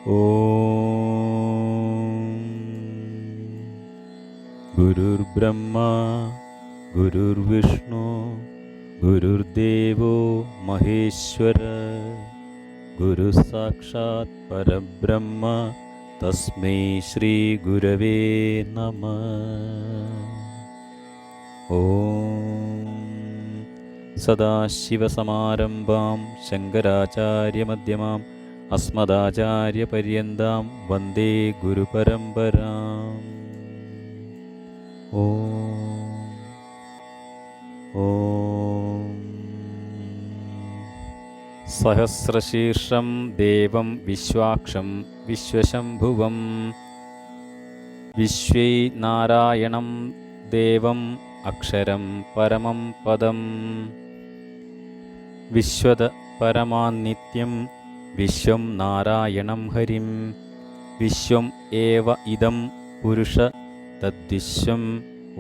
ഓം ഗുരുർബ്രഹ്മാ ഗുരുർവിഷ്ണു ഗുരുർദേവോ മഹേശ്വര ഗുരു സാക്ഷാത് പരബ്രഹ്മ തസ്മൈ ശ്രീ ഗുരവേ നമഃ. ഓം സദാശിവസമാരംഭാം ശങ്കരാചാര്യമധ്യമാം അസ്മദാചാര്യപര്യന്താം വന്ദേ ഗുരുപരമ്പരാം. ഓം സഹസ്രശീർഷം ദേവം വിശ്വാക്ഷം വിശ്വശംഭുവം വിശ്വൈ നാരായണം ദേവം അക്ഷരം പരമം പദം വിശ്വത പരമാനിത്യം വിശ്വം നാരായണം ഹരിം വിശ്വം ഏവ ഇദം പുരുഷ തദ്വിശ്വം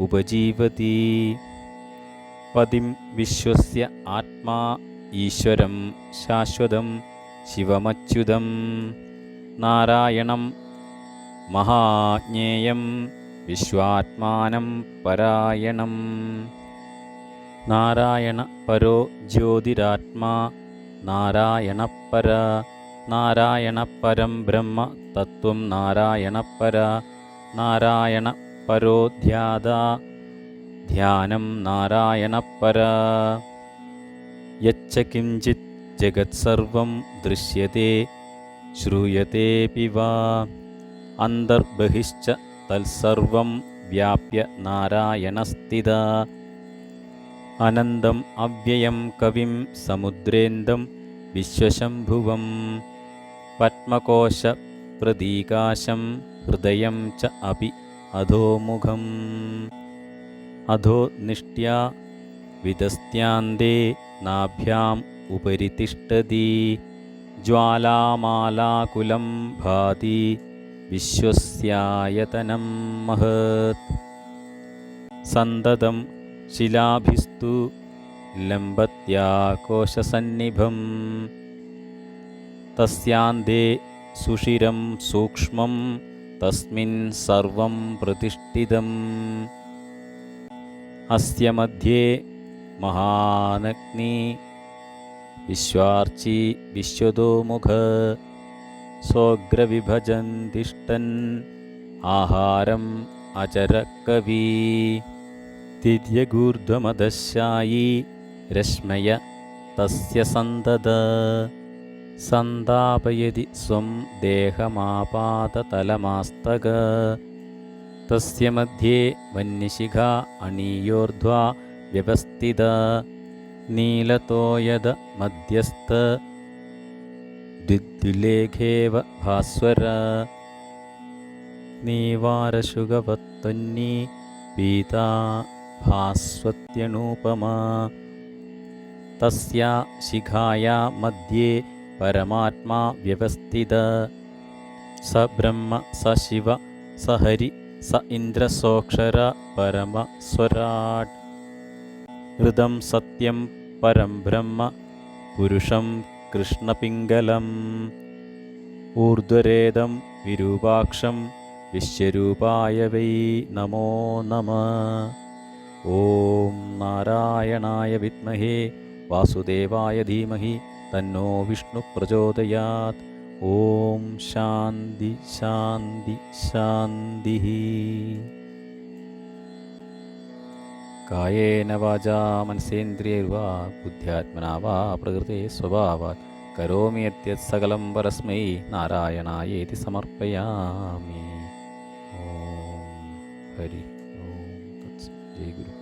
ഉപജീവതി പതിം വിശ്വസ്യ ആത്മാ ഈശ്വരം ശാശ്വതം ശിവമച്യുതം നാരായണം മഹാജ്ഞേയം വിശ്വാത്മാനം പരായണം. നാരായണ പരോ ജ്യോതിരാത്മാ നാരായണപര നാരായണപരം ബ്രഹ്മ തത്വം നാരായണപര നാരായണ പരോ ധ്യാതാ ധ്യാനം നാരായണപര. യച്ഛ കിഞ്ചിത് ജഗത്സർവം ദൃശ്യത്തെ ശ്രൂയതേപി വാ അന്തർബഹിശ്ച തത്സർവം വ്യാപ്യ നാരായണസ്ഥിതാ അനന്തം അവ്യയം കവിം സമുദ്രേന്ദം വിശ്വശംഭുവം പത്മകോശ പ്രതീകാശം ഹൃദയം ച അപി അധോമുഖം അധോ നിഷ്ട്യാ വിതസ്ത്യാന്തേ നാഭ്യാം ഉപരി തിഷ്ഠതി ജ്വാലാമാലാകുലം ഭാതി വിശ്വസ്യായതനം മഹത് സന്തതം ശിലാഭിസ്തു ലംബത്യാകോശസന്നിഭം തസ്യാന്തേ സുഷിരം സൂക്ഷ്മം തസ്മിൻ സർവം പ്രതിഷ്ഠിതം അസ്യ മധ്യേ മഹാനഗ്നി വിശ്വാർച്ചി വിശ്വതോമുഖ സ്വഗ്രവിഭജൻ തിഷ്ഠൻ ആഹാരം അചരകവി തിര്യഗൂർധ്വമദശായി രശ്മയ തസ്യ സന്തത സന്താപയതി സ്വം ദേഹമാപാതതലമാസ്തക തസ്യ മധ്യേ വന്യശിഖാ അണീയോർധ്വാ വ്യവസ്ഥിത നീലതോയദ മധ്യസ്ഥ ദ്വിദ്വിലേഖേവ ഭാസ്വര നീവാരശുഗവത്തൊന്നി പീതാ ഭാസ്വത്യനൂപമാ തസ്യാ ശിഖായാ മധ്യേ പരമാത്മാ വ്യവസ്ഥിത സ ബ്രഹ്മ സ ശിവ സ ഹരി സ ഇന്ദ്രസോക്ഷര പരമസ്വരാട് ഹൃദം സത്യം പരം ബ്രഹ്മ പുരുഷം കൃഷ്ണപിംഗലം ഊർധ്വരേദം വിരൂപാക്ഷം വിശ്വരൂപായ വൈ നമോ നമഃ. ഓം നാരായണായ വിദ്മഹേ വാസുദേവായ ധീമഹി തന്നോ വിഷ്ണു പ്രചോദയാത്. ഓം ശാന്തി ശാന്തി ശാന്തി. കായേന വാചാ മനസേന്ദ്രിയൈർവാ ബുദ്ധ്യാത്മനാ വാ പ്രകൃതേ സ്വഭാവാത് കരോമി യദ്യത് സകലം പരസ്മൈ നാരായണായേതി സമർപ്പയാമി. ഓം ഹരി ഓം തത്സത്. ജയ് ഗുരു.